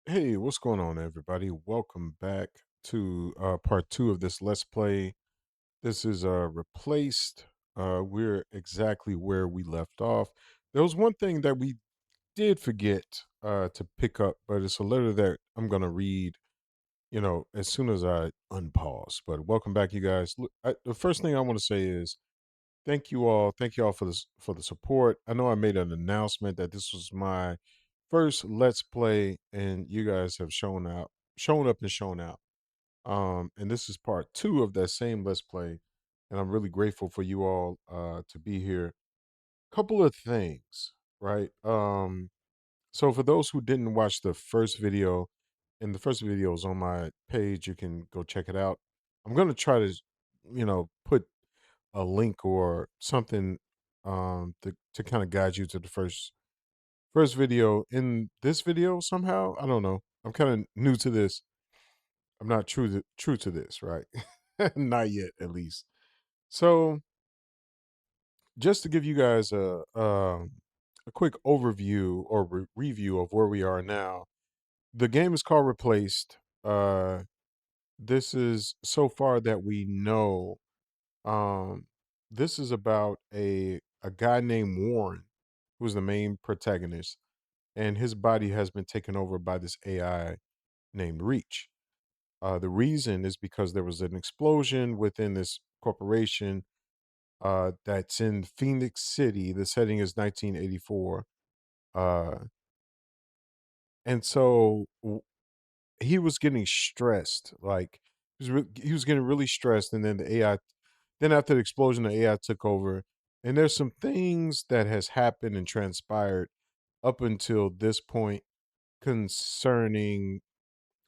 Hey, what's going on, everybody? Welcome back to part two of this Let's Play. This is replaced. We're exactly where we left off. There was one thing that we did forget to pick up, but it's a letter that I'm going to read, as soon as I unpause. But welcome back, you guys. Look, the first thing I want to say is thank you all. Thank you all for this for the support. I know I made an announcement that this was my first Let's Play, and you guys have shown up and shown out. And this is part two of that same Let's Play, and I'm really grateful for you all to be here. Couple of things, right? So for those who didn't watch the first video, and the first video is on my page, you can go check it out. I'm gonna try to, put a link or something to kind of guide you to the first video in this video somehow. I don't know. I'm kind of new to this. I'm not true to this, right? Not yet, at least. So, just to give you guys a quick overview or review of where we are now. The game is called Replaced. This is so far that we know. Um, this is about a guy named Warren, who's the main protagonist, and his body has been taken over by this AI named Reach. The reason is because there was an explosion within this corporation that's in Phoenix City. The setting is 1984, uh, and so he was getting stressed. Like he was getting really stressed, and then the AI. Then after the explosion, the AI took over, and there's some things that has happened and transpired up until this point concerning,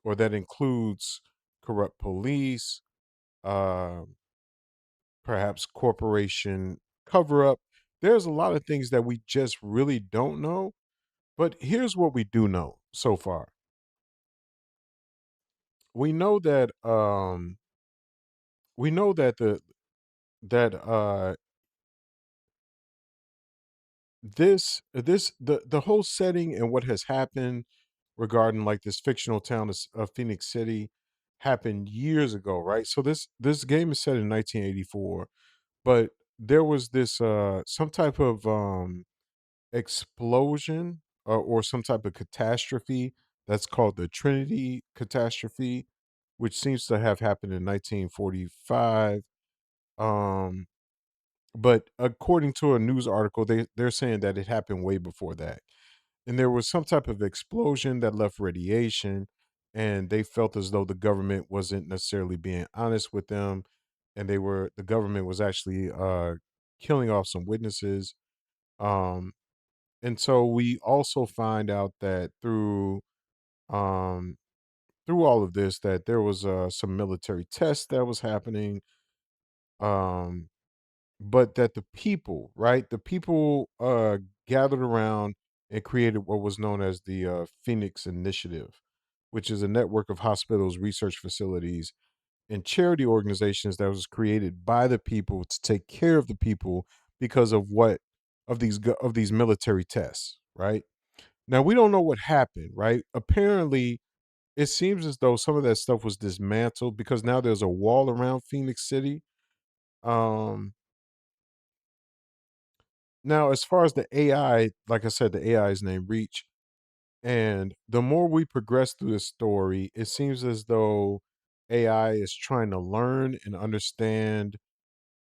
or that includes corrupt police, uh, perhaps corporation cover up. There's a lot of things that we just really don't know. But here's what we do know so far. We know that the that the whole setting and what has happened regarding like this fictional town of Phoenix City happened years ago, right? So this game is set in 1984, but there was this some type of explosion or some type of catastrophe that's called the Trinity catastrophe, which seems to have happened in 1945. Um, but according to a news article, they're saying that it happened way before that. And there was some type of explosion that left radiation, and they felt as though the government wasn't necessarily being honest with them, and the government was actually killing off some witnesses. Um, and so we also find out that um through all of this that there was some military tests that was happening, um but that the people, right, the people gathered around and created what was known as the Phoenix Initiative, which is a network of hospitals, research facilities, and charity organizations that was created by the people to take care of the people because of what of these military tests, right? Now we don't know what happened, right? Apparently, it seems as though some of that stuff was dismantled because now there's a wall around Phoenix City. Um, Now, as far as the AI, like I said, the AI is named Reach, and the more we progress through the story, it seems as though AI is trying to learn and understand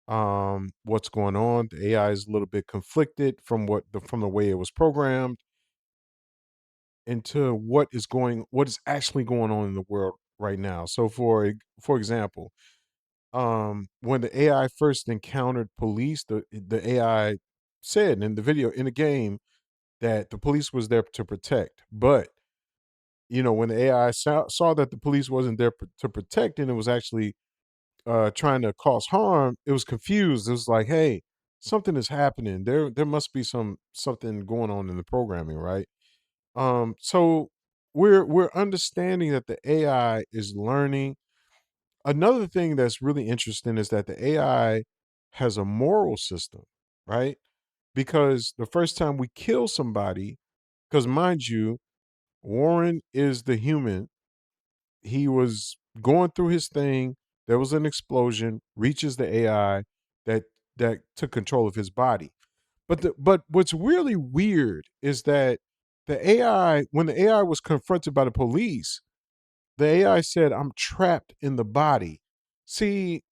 what's going on. The AI is a little bit conflicted from the way it was programmed into what is actually going on in the world right now. So for example, when the AI first encountered police, the AI said in the video in the game that the police was there to protect. But when the AI saw that the police wasn't there to protect, and it was actually trying to cause harm, it was confused. It was like, hey, something is happening. There must be something going on in the programming, right? So we're understanding that the AI is learning. Another thing that's really interesting is that the AI has a moral system, right? Because the first time we kill somebody, because mind you, Warren is the human. He was going through his thing. There was an explosion, reaches the AI that took control of his body. But what's really weird is that the AI, when the AI was confronted by the police, the AI said, "I'm trapped in the body." See,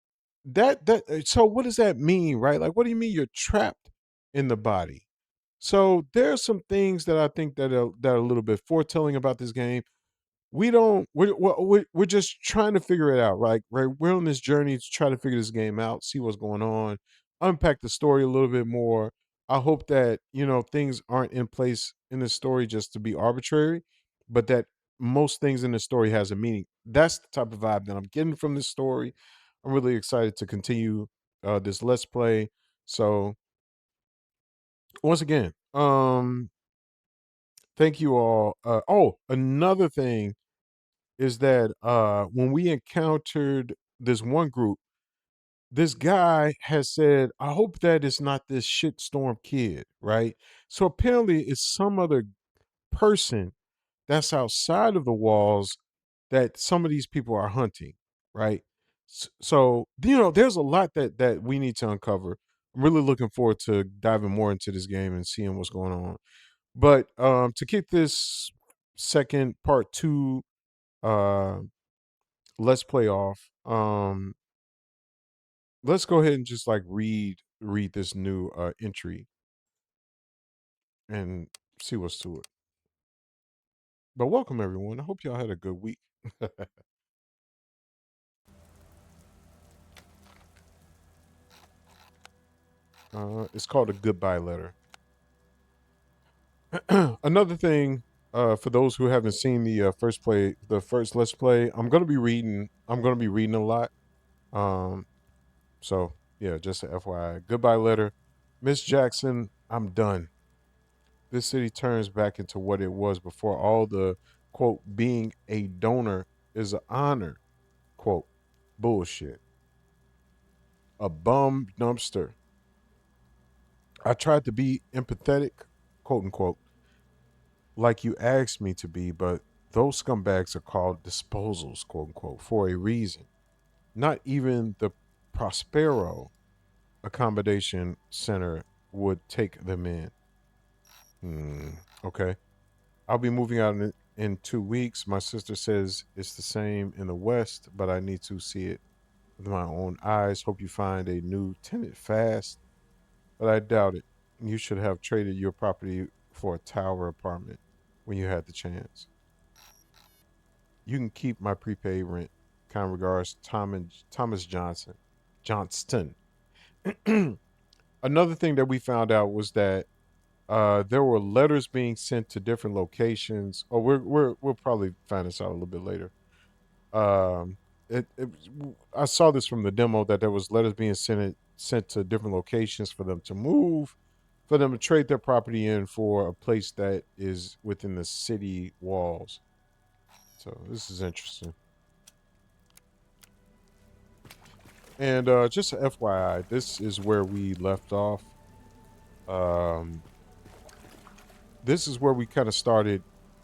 so what does that mean, right? Like, what do you mean you're trapped in the body? So there's some things that I think that are a little bit foretelling about this game. We don't we're just trying to figure it out, right, we're on this journey to try to figure this game out, see what's going on, unpack the story a little bit more. I hope that things aren't in place in the story just to be arbitrary, but that most things in the story has a meaning. That's the type of vibe that I'm getting from this story. I'm really excited to continue this let's play. So once again, thank you all. Oh, another thing is that when we encountered this one group, this guy has said, "I hope that it's not this shitstorm kid," right? So apparently, it's some other person that's outside of the walls that some of these people are hunting, right? So there's a lot that we need to uncover. I'm really looking forward to diving more into this game and seeing what's going on. But to kick this second part two uh let's play off. Let's go ahead and just like read this new entry and see what's to it. But welcome everyone. I hope y'all had a good week. It's called a goodbye letter. Another thing, for those who haven't seen the first let's play, I'm gonna be reading. I'm gonna be reading a lot. Um, so yeah, just a FYI. Goodbye letter, Miss Jackson. I'm done. This city turns back into what it was before all the quote being a donor is an honor quote bullshit. A bum dumpster. I tried to be empathetic, quote unquote, like you asked me to be, but those scumbags are called disposals, quote unquote, for a reason. Not even the Prospero accommodation center would take them in. Hmm, okay. I'll be moving out in 2 weeks. My sister says it's the same in the West, but I need to see it with my own eyes. Hope you find a new tenant fast, but I doubt it. You should have traded your property for a tower apartment when you had the chance. You can keep my prepaid rent. Kind regards, Thomas Johnson. Johnston. Another thing that we found out was that there were letters being sent to different locations. Oh, we'll probably find this out a little bit later. Um, I saw this from the demo that there was letters being sent to different locations for them to move, for them to trade their property in for a place that is within the city walls. So this is interesting. And just a FYI, this is where we left off. Um, this is where we kind of started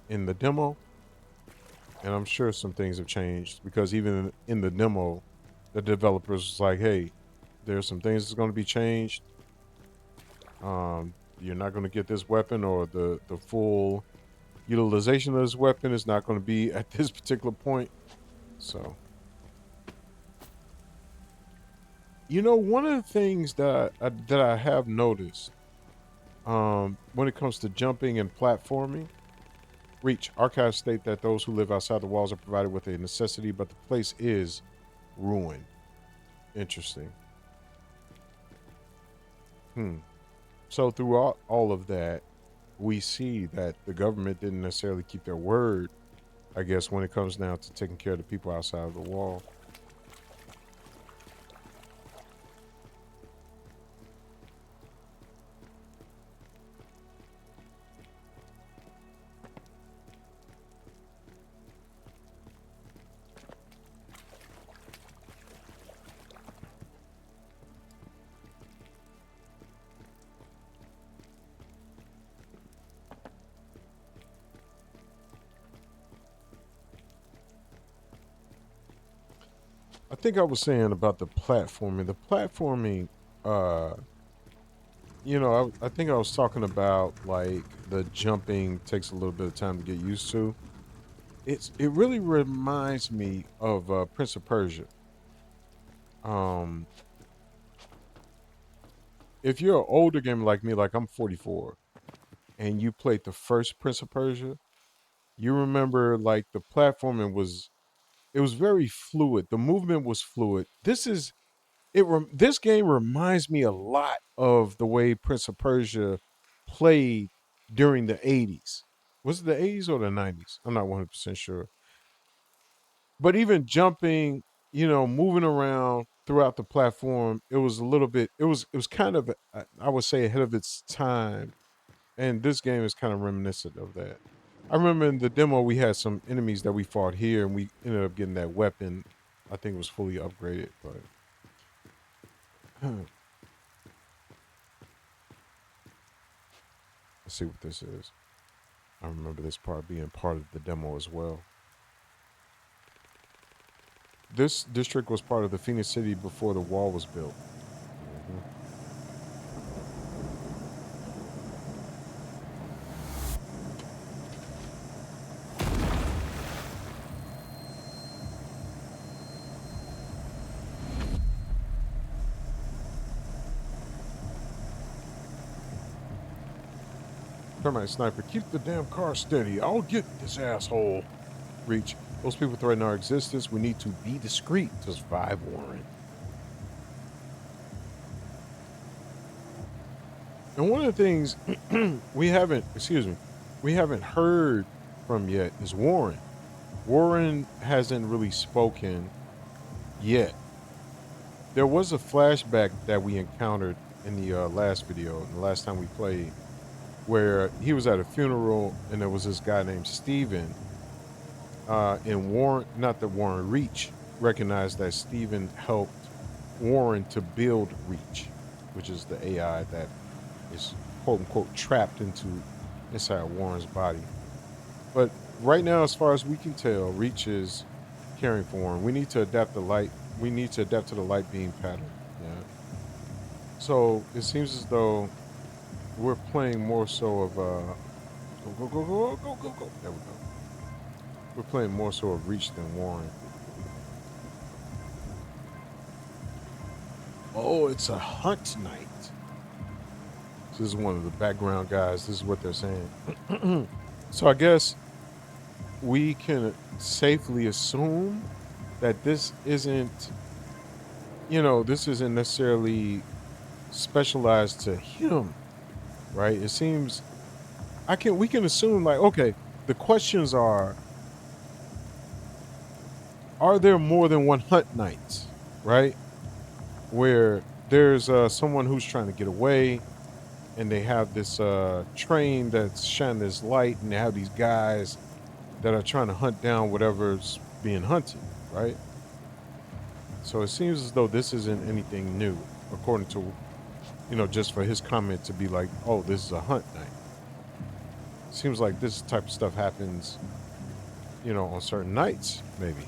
in the demo, and I'm sure some things have changed because even in the demo, the developers was like, "Hey, there's some things that's going to be changed. You're not going to get this weapon, or the full utilization of this weapon is not going to be at this particular point." So, one of the things that I have noticed, when it comes to jumping and platforming, Reach archives state that those who live outside the walls are provided with a necessity, but the place is ruined. Interesting. Hmm. So throughout all of that, we see that the government didn't necessarily keep their word, I guess, when it comes down to taking care of the people outside of the wall. think I was saying about the platforming. The platforming, uh, I think I was talking about like the jumping takes a little bit of time to get used to. It really reminds me of Prince of Persia. Um, if you're an older gamer like me, like I'm 44, and you played the first Prince of Persia, you remember like the platforming was it was very fluid. The movement was fluid. This game reminds me a lot of the way Prince of Persia played during the 80s. Was it the 80s or the 90s? I'm not 100% sure. But even jumping, moving around throughout the platform, it was a little bit it was kind of I would say ahead of its time, and this game is kind of reminiscent of that. I remember in the demo we had some enemies that we fought here and we ended up getting that weapon. I think it was fully upgraded, but let's see what this is. I remember this part being part of the demo as well. This district was part of the Phoenix City before the wall was built. Hmm. Termite sniper, keep the damn car steady. I'll get this asshole. Reach. Those people threaten our existence. We need to be discreet to survive, Warren. And one of the things we haven't heard from yet is Warren. Warren hasn't really spoken yet. There was a flashback that we encountered in the last video, the last time we played, where he was at a funeral and there was this guy named Steven. And Warren, not that Warren Reach, recognized that Steven helped Warren to build Reach, which is the AI that is quote unquote trapped inside Warren's body. But right now, as far as we can tell, Reach is caring for Warren. We need to adapt the light. We need to adapt to the light beam pattern. Yeah. So it seems as though we're playing more so of go go go go go go go. There we go. We're playing more so of Reach than Warren. Oh, it's a hunt night. This is one of the background guys. This is what they're saying. So I guess we can safely assume that this isn't necessarily specialized to him, right? It seems we can assume like, okay, the questions are there more than one hunt night, right? Where there's someone who's trying to get away and they have this train that's shining this light and they have these guys that are trying to hunt down whatever's being hunted, right? So it seems as though this isn't anything new, according to, just for his comment to be like, oh, this is a hunt night. Seems like this type of stuff happens, on certain nights, maybe.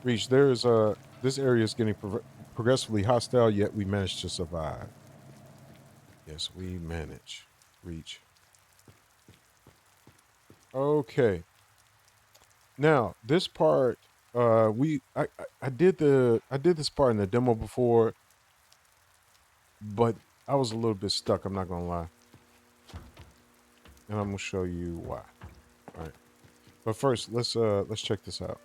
Reach, this area is getting progressively hostile, yet we managed to survive. Yes, we manage. Reach. Okay. Now, this part, I did this part in the demo before, but I was a little bit stuck, I'm not gonna lie. And I'm gonna show you why. All right. But first, let's check this out.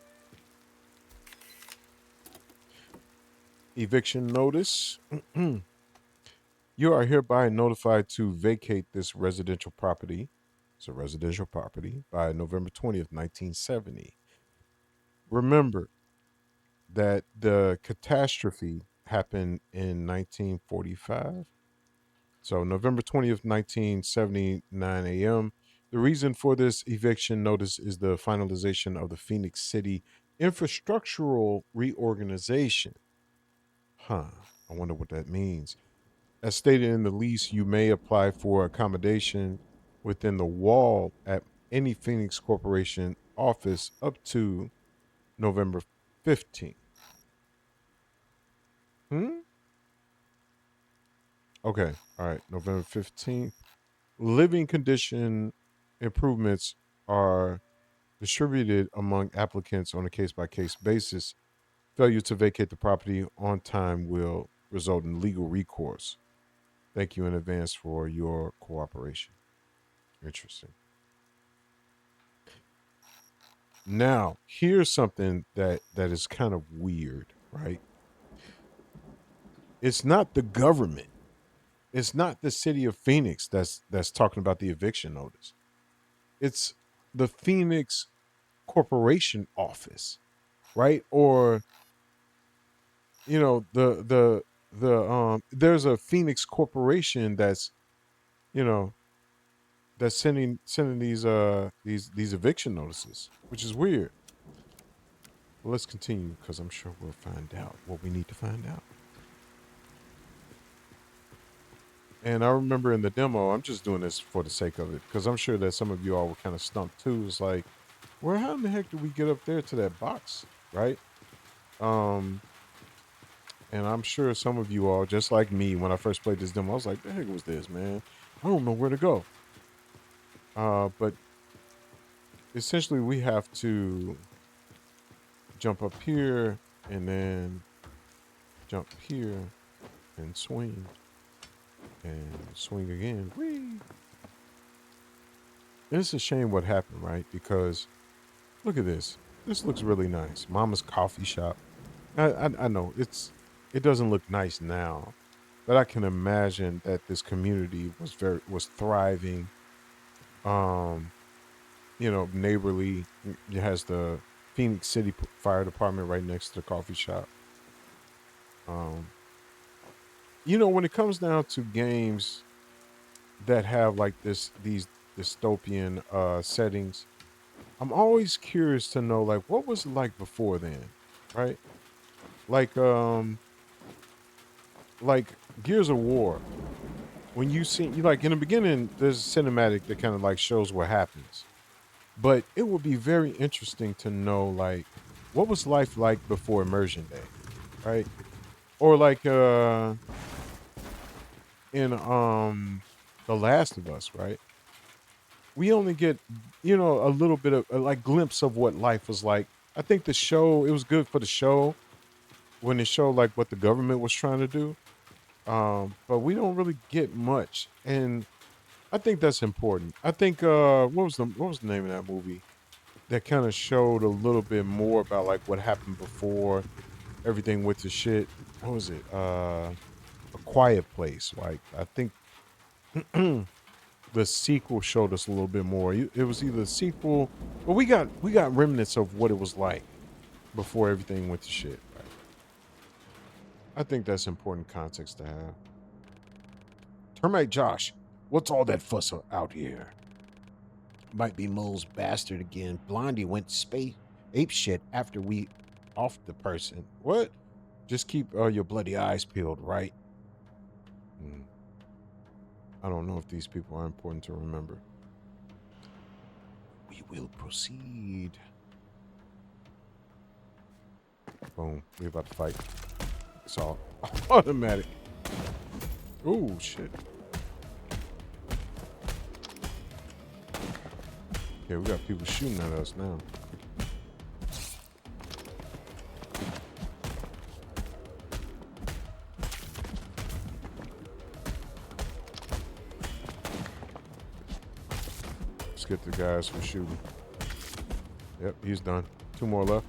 Eviction notice. You are hereby notified to vacate this residential property. It's a residential property by November 20th, 1970. Remember that the catastrophe happened in 1945. So November 20th, 1979 a.m. The reason for this eviction notice is the finalization of the Phoenix City infrastructural reorganization. Huh. I wonder what that means. As stated in the lease, you may apply for accommodation within the wall at any Phoenix Corporation office up to November 15th. Hmm? Okay. All right. November 15th. Living condition improvements are distributed among applicants on a case by case basis. Failure to vacate the property on time will result in legal recourse. Thank you in advance for your cooperation. Interesting. Now, here's something that is kind of weird, right? It's not the government. It's not the city of Phoenix that's talking about the eviction notice. It's the Phoenix Corporation office, right? Or there's a Phoenix Corporation that's you know that's sending these eviction notices, which is weird. Well, let's continue because I'm sure we'll find out what we need to find out. And I remember in the demo, I'm just doing this for the sake of it because I'm sure that some of you all were kind of stumped too. It's like, well, how in the heck do we get up there to that box, right? Um, and I'm sure some of you all, just like me, when I first played this demo, I was like, the heck was this, man? I don't know where to go. But essentially, we have to jump up here and then jump here and swing again. Whee! It's a shame what happened, right? Because look at this. This looks really nice. Mama's coffee shop. I know it doesn't look nice now, but I can imagine that this community was thriving. Um, Neighborly. It has the Phoenix City Fire Department right next to the coffee shop. Um, when it comes down to games that have like these dystopian settings, I'm always curious to know like what was it like before then, right? Like like Gears of War. When you see you like in the beginning, there's a cinematic that kind of like shows what happens. But it would be very interesting to know like what was life like before immersion day, right? Or like in The Last of Us, right? We only get a little bit of like glimpse of what life was like. I think the show it was good for the show when it showed like what the government was trying to do. But we don't really get much, and I think that's important. I think what was the name of that movie that kind of showed a little bit more about like what happened before everything went to shit. What was it? A Quiet Place. Like I think the sequel showed us a little bit more. It was either a sequel, but we got remnants of what it was like before everything went to shit. Right? I think that's important context to have. Termite Josh, what's all that fuss out here? Might be Mole's bastard again. Blondie went space ape shit after we off the person. What? Just keep your bloody eyes peeled, right? Hmm. I don't know if these people are important to remember. We will proceed. Boom. We about to fight. It's all automatic. Oh shit. Yeah, we got people shooting at us now. Let's get the guys who shooting. Yep, he's done. Two more left.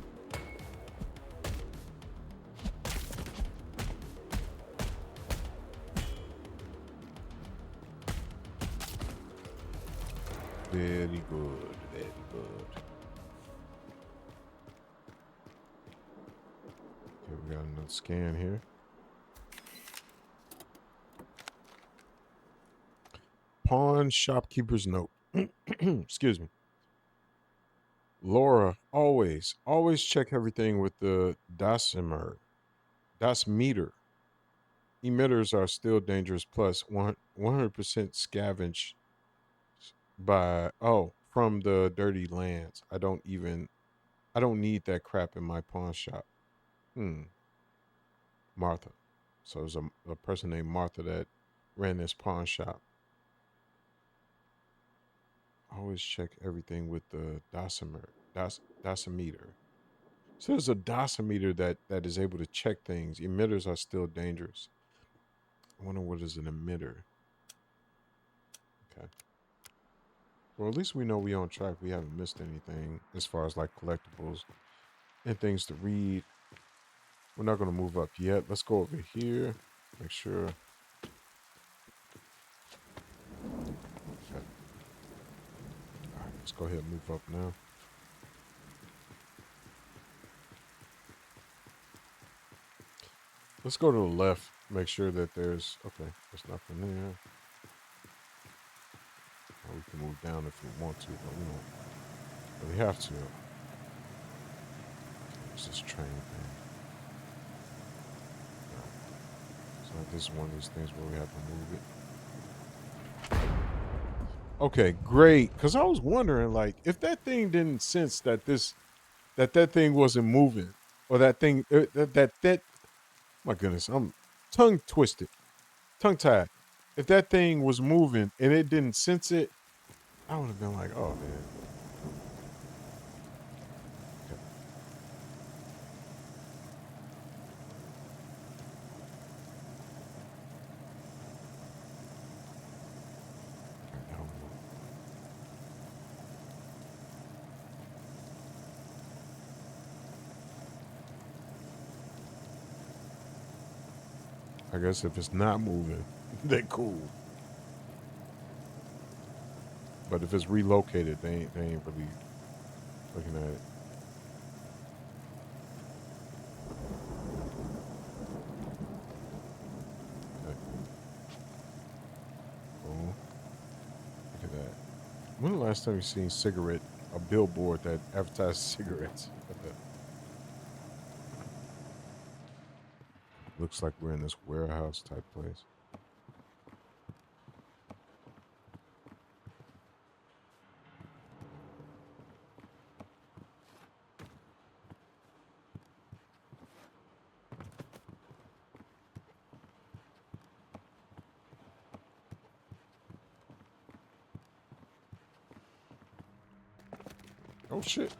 Very good. Very good. Okay, we got another scan here. Pawn shopkeeper's note. Excuse me. Laura, always check everything with the dosimer. Dosimeter. Emitters are still dangerous. Plus, 100% scavenge by from the dirty lands. I don't need that crap in my pawn shop. Hmm. Martha. So there's a person named Martha that ran this pawn shop. Always check everything with the dosimeter. So there's a dosimeter that is able to check things. Emitters are still dangerous. I wonder what is an emitter. Okay. Well, at least we know we on track. We haven't missed anything as far as like collectibles and things to read. We're not going to move up yet. Let's go over here. Make sure. Okay. All right. Let's go ahead and move up now. Let's go to the left. Make sure that there's okay. There's nothing there. Or we can move down if we want to, but we don't really have to. Okay, what's this train thing? All right. So this is one of these things where we have to move it. Okay, great. Because I was wondering, like, if that thing didn't sense that thing wasn't moving, or that thing that my goodness, I'm tongue twisted, tongue tied. If that thing was moving and it didn't sense it, I would have been like, oh man. Okay, all right, now move. I guess if it's not moving, then cool. But if it's relocated, they ain't really looking at it. Okay, boom. Look at that. When the last time you seen a billboard that advertised cigarettes? Looks like we're in this warehouse type place. Oh shit.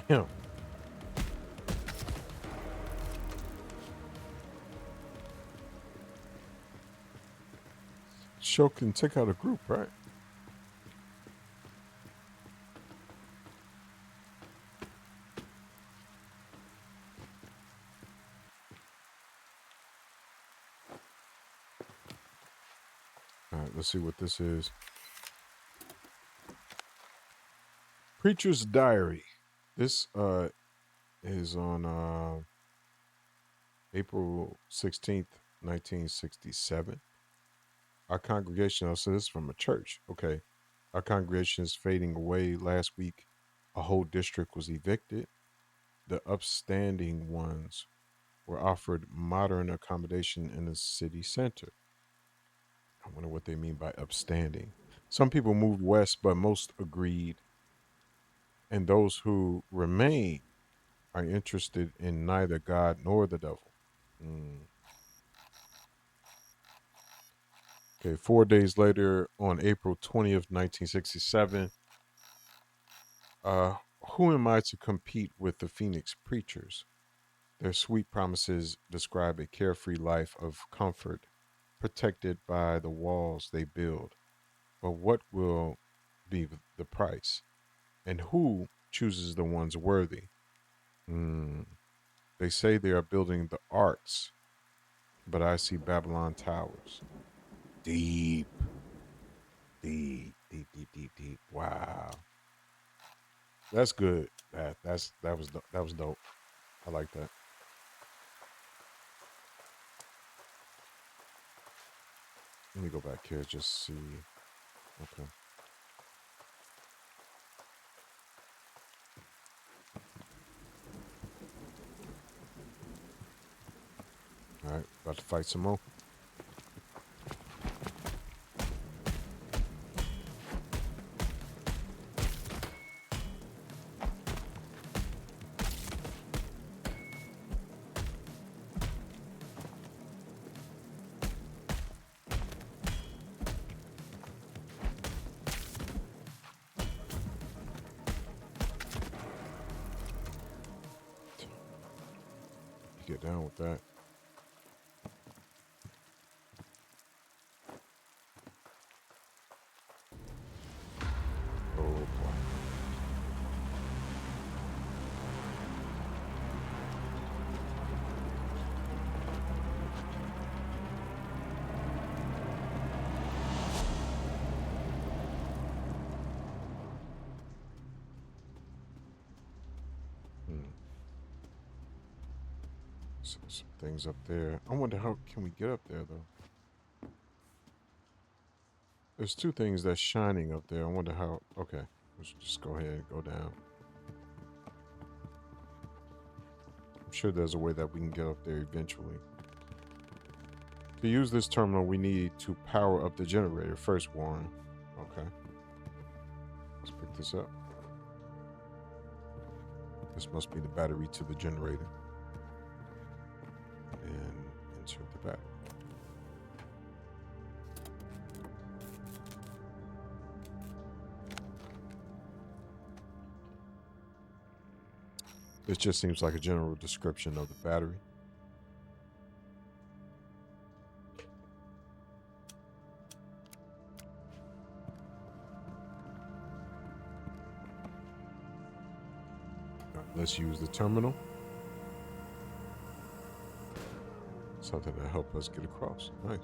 Damn. Show can take out a group, right? All right, let's see what this is. Preacher's Diary. This is on April 16th, 1967. Our congregation, so this is from a church. Okay. Our congregation is fading away. Last week, a whole district was evicted. The upstanding ones were offered modern accommodation in the city center. I wonder what they mean by upstanding. Some people moved west, but most agreed, and those who remain are interested in neither God nor the devil. Mm. Okay, 4 days later, on April 20th, 1967, uh, who am I to compete with the Phoenix preachers? Their sweet promises describe a carefree life of comfort, protected by the walls they build. But what will be the price? And who chooses the ones worthy? Mm. They say they are building the arks, but I see Babylon towers. Deep, deep. Wow. That's good. That was dope. I like that. Let me go back here just see. Okay. All right. About to fight some more. You get down with that. Oh boy. Hmm. So some things up there. I wonder how can we get up there though. There's two things that's shining up there. I wonder how. Okay, let's just go ahead and go down. I'm sure there's a way that we can get up there eventually. To use this terminal, we need to power up the generator first, Warren. Okay, let's pick this up. This must be the battery to the generator. And insert the battery. This just seems like a general description of the battery. All right, let's use the terminal. Something to help us get across. Nice.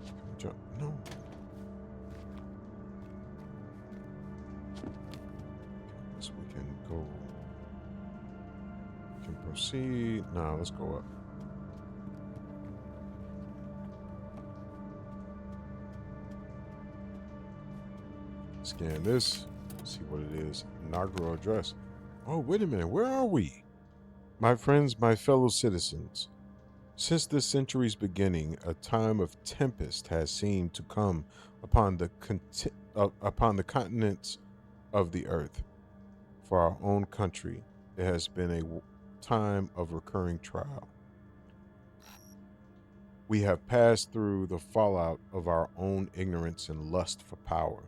Can we jump? No. Guess we can go. Can proceed. Nah, let's go up. Scan this. See what it is. Inaugural address. Oh, wait a minute. Where are we? My friends, my fellow citizens, since the century's beginning, a time of tempest has seemed to come upon upon the continents of the earth. For our own country, it has been a time of recurring trial. We have passed through the fallout of our own ignorance and lust for power.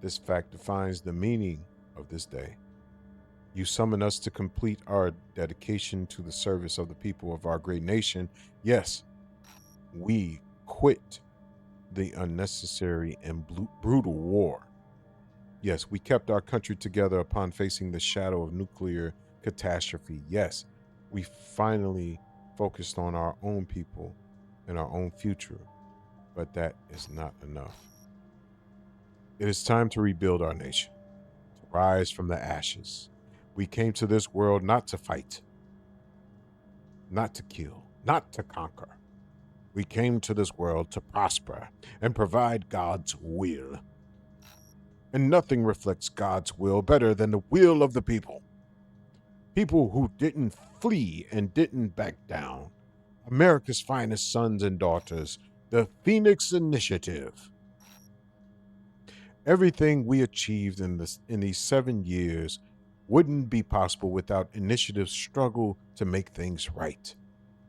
This fact defines the meaning of this day. You summon us to complete our dedication to the service of the people of our great nation. Yes, we quit the unnecessary and brutal war. Yes, we kept our country together upon facing the shadow of nuclear catastrophe. Yes, we finally focused on our own people and our own future, but that is not enough. It is time to rebuild our nation, to rise from the ashes. We came to this world not to fight, not to kill, not to conquer. We came to this world to prosper and provide God's will. And nothing reflects God's will better than the will of the people. People who didn't flee and didn't back down. America's finest sons and daughters, the Phoenix Initiative. Everything we achieved in these 7 years wouldn't be possible without Initiative's struggle to make things right.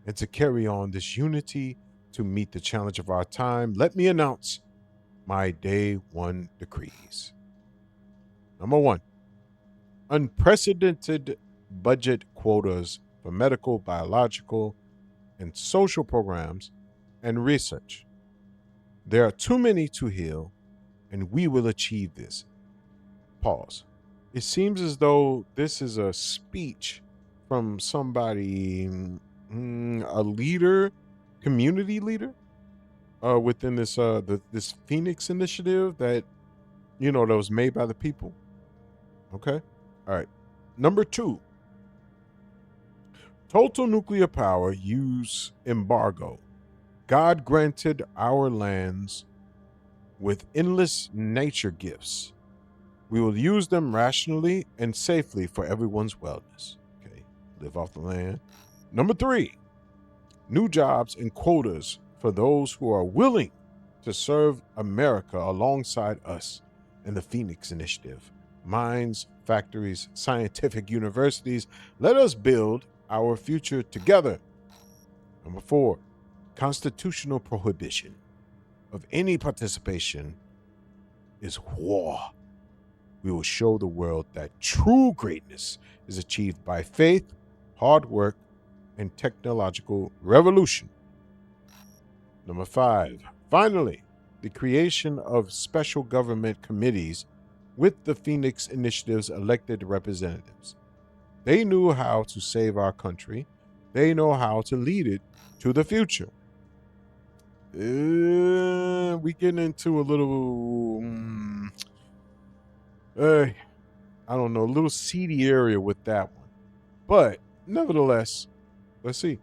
And to carry on this unity to meet the challenge of our time, let me announce my day one decrees. Number one, unprecedented budget quotas for medical, biological, and social programs and research. There are too many to heal, and we will achieve this. Pause. It seems as though this is a speech from somebody, a leader, community leader, within this Phoenix initiative that that was made by the people. Okay, all right. Number two, total nuclear power use embargo. God granted our lands with endless nature gifts. We will use them rationally and safely for everyone's wellness. Okay, live off the land. Number three, new jobs and quotas for those who are willing to serve America alongside us in the Phoenix Initiative. Mines, factories, scientific universities. Let us build our future together. Number four, constitutional prohibition of any participation is war. We will show the world that true greatness is achieved by faith, hard work, and technological revolution. Number five, finally, the creation of special government committees with the Phoenix Initiative's elected representatives. They knew how to save our country, they know how to lead it to the future. We get into a little, uh, I don't know, a little seedy area with that one. But nevertheless, let's see.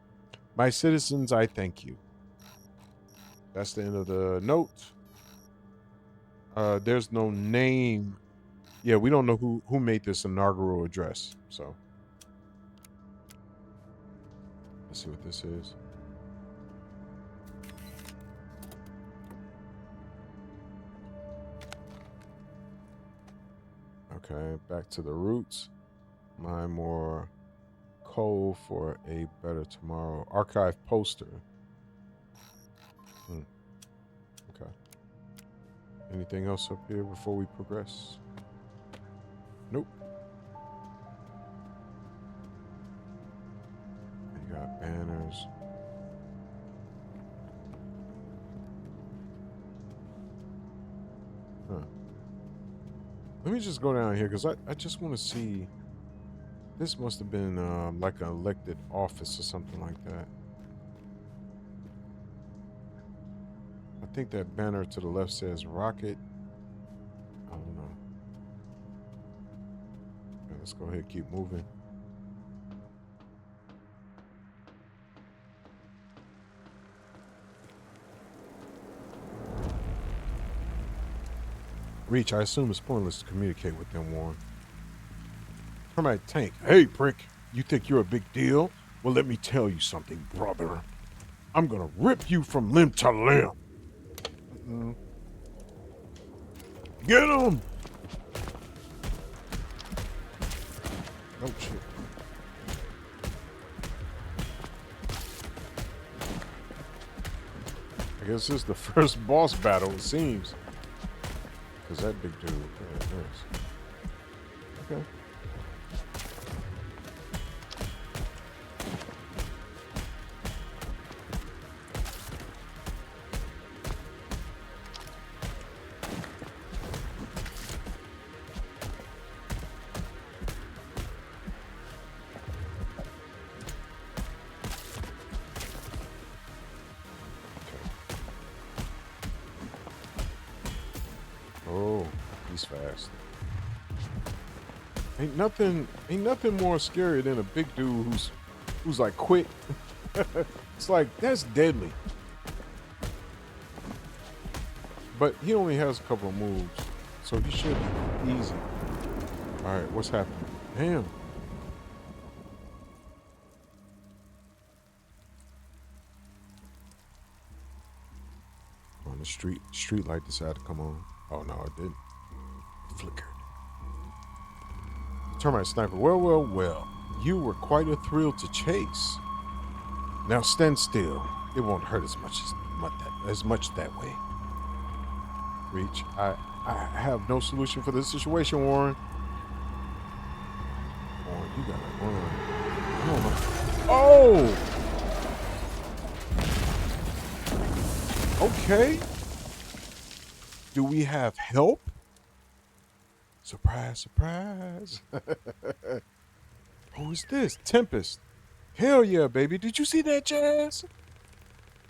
My citizens, I thank you. That's the end of the note. There's no name. Yeah, we don't know who made this inaugural address. So let's see what this is. Okay, back to the roots. Mine more coal for a better tomorrow. Archive poster. Hmm, okay. Anything else up here before we progress? Nope. You got banners. Huh. Let me just go down here because I just want to see. This must have been like an elected office or something like that. I think that banner to the left says Rocket. I don't know. Okay, let's go ahead and keep moving. Reach, I assume it's pointless to communicate with them, Warren. Termite Tank. Hey, prick. You think you're a big deal? Well, let me tell you something, brother. I'm gonna rip you from limb to limb. Mm-mm. Get him! Oh, shit. I guess this is the first boss battle, it seems. Because that big dude. Okay. Oh, he's fast. Ain't nothing more scary than a big dude who's like quick. It's like that's deadly. But he only has a couple of moves, so he should be easy. All right, what's happening? Damn. On the street light decided to come on. Oh no, it didn't. It flickered. Termite sniper. Well. You were quite a thrill to chase. Now stand still. It won't hurt as much that way. Reach. I have no solution for this situation, Warren. Warren, you gotta run. I don't know. Oh! Okay. Do we have help? Surprise, surprise. Who is this? Tempest. Hell yeah, baby. Did you see that, Jazz?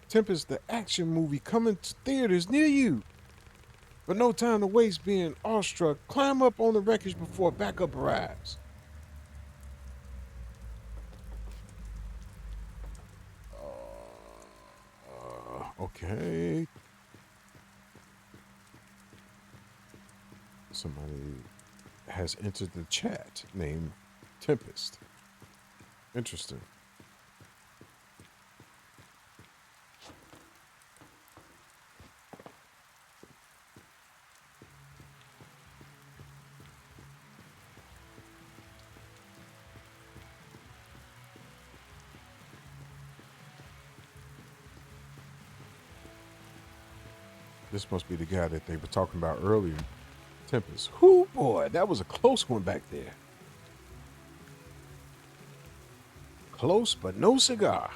Tempest, the action movie coming to theaters near you. But no time to waste being awestruck. Climb up on the wreckage before backup arrives. Okay. Somebody has entered the chat named Tempest. Interesting. This must be the guy that they were talking about earlier. Tempest. Whoo, boy, that was a close one back there. Close, but no cigar.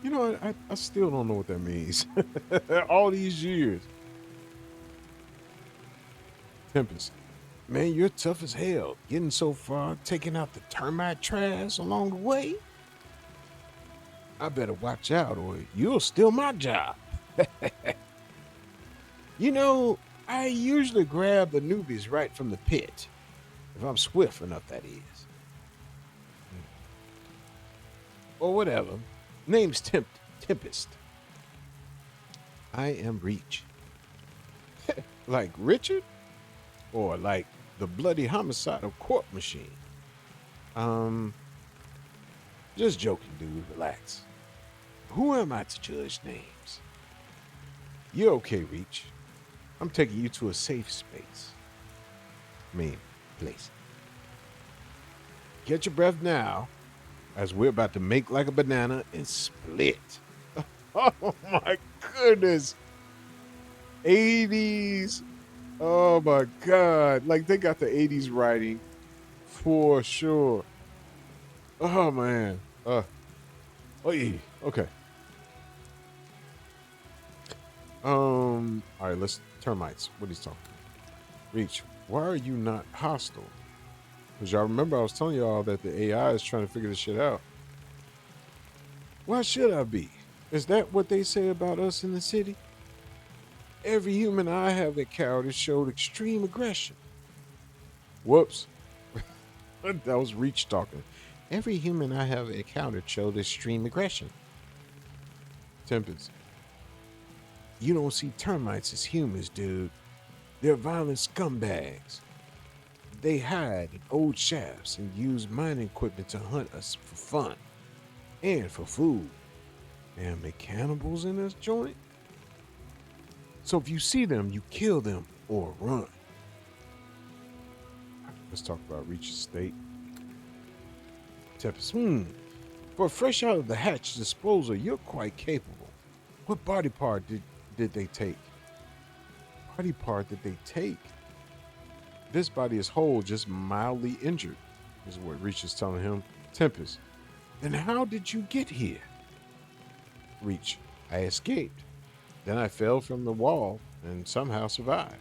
You know, I still don't know what that means. All these years. Tempest. Man, you're tough as hell. Getting so far, taking out the termite trash along the way. I better watch out or you'll steal my job. You know, I usually grab the newbies right from the pit. If I'm swift enough, that is. Or whatever. Name's Tempest. I am Reach. Like Richard? Or like the bloody homicidal court machine? Um, just joking, dude. Relax. Who am I to judge names? You're okay, Reach. I'm taking you to a safe space. I mean, place. Get your breath now, as we're about to make like a banana and split. Oh my goodness. 80s. Oh my God. Like they got the 80s writing for sure. Oh man. Oh yeah. Okay. All right, let's termites. What he's talking about. Reach, why are you not hostile? Because y'all remember I was telling y'all that the AI is trying to figure this shit out. Why should I be? Is that what they say about us in the city? Every human I have encountered showed extreme aggression. Whoops. That was Reach talking. Every human I have encountered showed extreme aggression. Tempest. You don't see termites as humans, dude. They're violent scumbags. They hide in old shafts and use mining equipment to hunt us for fun and for food. Damn, they cannibals in this joint? So if you see them, you kill them or run. Let's talk about Reach's state. Tempest, for fresh out of the hatch disposal, you're quite capable. What body part did they take? Body part did they take? This body is whole, just mildly injured, is what Reach is telling him. Tempest, then how did you get here? Reach, I escaped. Then I fell from the wall and somehow survived.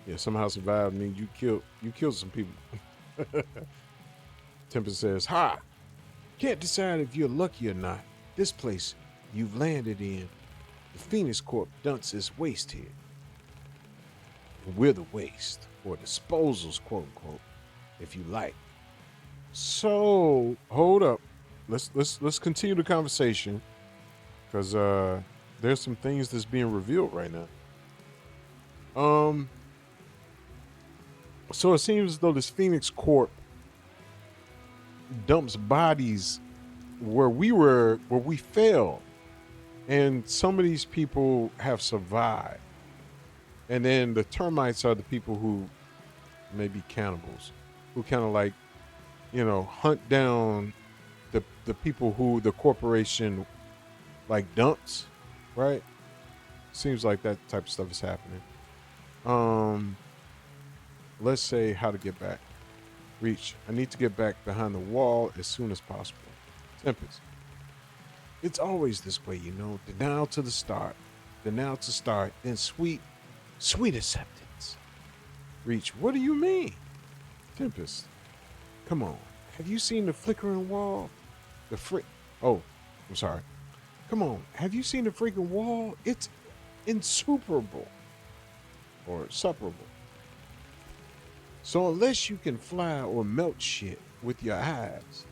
Yeah, somehow survived means you killed some people. Tempest says, ha! Can't decide if you're lucky or not. This place you've landed in, the Phoenix Corp dumps its waste here. We're the waste, or disposals, quote unquote, if you like. So hold up. Let's continue the conversation. Because there's some things that's being revealed right now. So it seems as though this Phoenix Corp dumps bodies where we fell, and some of these people have survived, and then the termites are the people who may be cannibals, who kind of like, hunt down the people who the corporation like dumps, right? Seems like that type of stuff is happening. Let's say how to get back. Reach, I need to get back behind the wall as soon as possible. Tempest, it's always this way, denial to start, then sweet acceptance. Reach, what do you mean? Tempest, come on. Have you seen the flickering wall? The frick. Oh, I'm sorry. Come on. Have you seen the freaking wall? It's insuperable or supperable. So unless you can fly or melt shit with your eyes,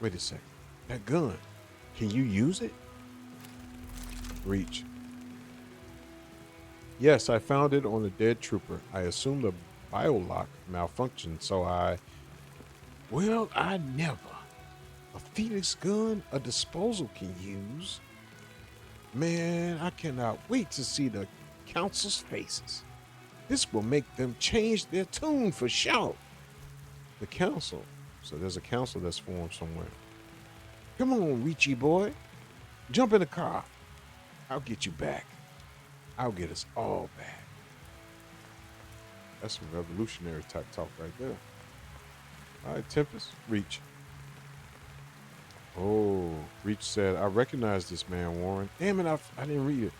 wait a second. That gun, can you use it? Reach. Yes, I found it on a dead trooper. I assume the biolock malfunctioned, so well, I never. A Phoenix gun, a disposal can use. Man, I cannot wait to see the council's faces. This will make them change their tune for sure. The council. So there's a council that's formed somewhere. Come on, Richie boy. Jump in the car. I'll get you back. I'll get us all back. That's some revolutionary type talk right there. All right, Tempest, Reach. Oh, Reach said, I recognize this man, Warren. Damn it, I didn't read it.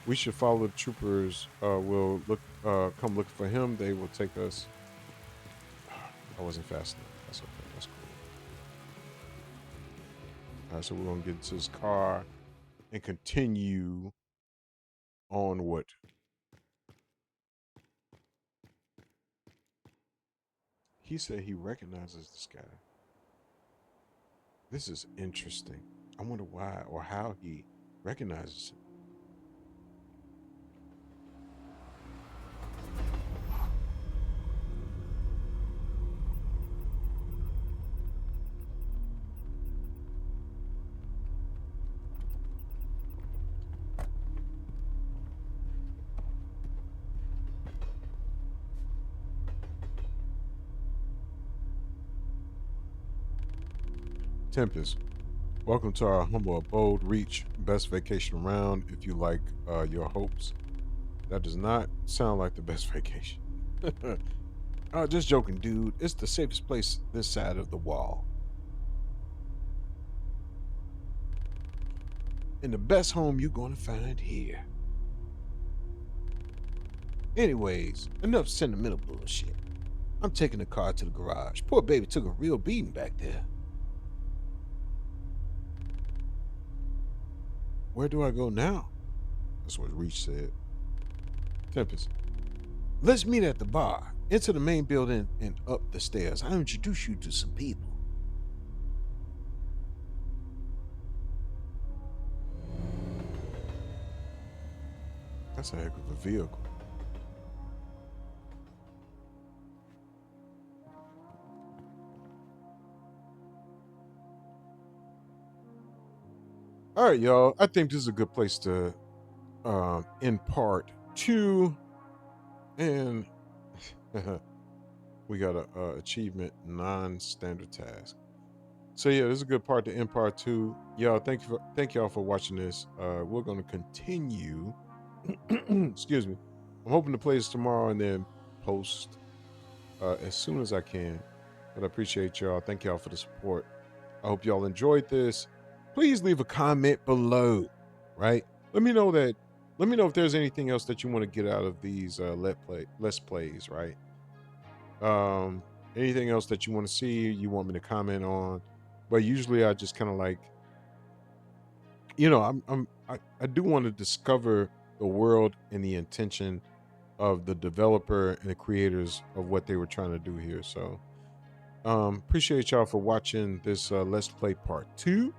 We should follow the troopers. We'll come looking for him. They will take us. I wasn't fast enough. That's okay. That's cool. All right, so we're gonna get into his car and continue on what he said. He recognizes this guy. This is interesting. I wonder why or how he recognizes him. Tempest, welcome to our humble abode. Reach, best vacation around. If you like your hopes, that does not sound like the best vacation. Just joking, dude. It's the safest place this side of the wall. And the best home you're going to find here. Anyways, enough sentimental bullshit. I'm taking the car to the garage. Poor baby took a real beating back there. Where do I go now? That's what Reach said. Tempest, let's meet at the bar. Enter the main building and up the stairs. I'll introduce you to some people. That's a heck of a vehicle. All right, y'all. I think this is a good place to end part two. And we got a achievement non-standard task. So yeah, this is a good part to end part two. Y'all, thank y'all for watching this. We're gonna continue. Excuse me. I'm hoping to play this tomorrow and then post as soon as I can. But I appreciate y'all. Thank y'all for the support. I hope y'all enjoyed this. Please leave a comment below. Right? Let me know that. Let me know if there's anything else that you want to get out of these let's plays. Right? Um, anything else that you want to see, you want me to comment on. But usually I just kind of like, I do want to discover the world and the intention of the developer and the creators of what they were trying to do here. So appreciate y'all for watching this let's play part two,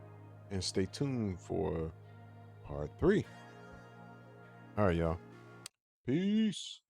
and stay tuned for part three. All right, y'all. Peace.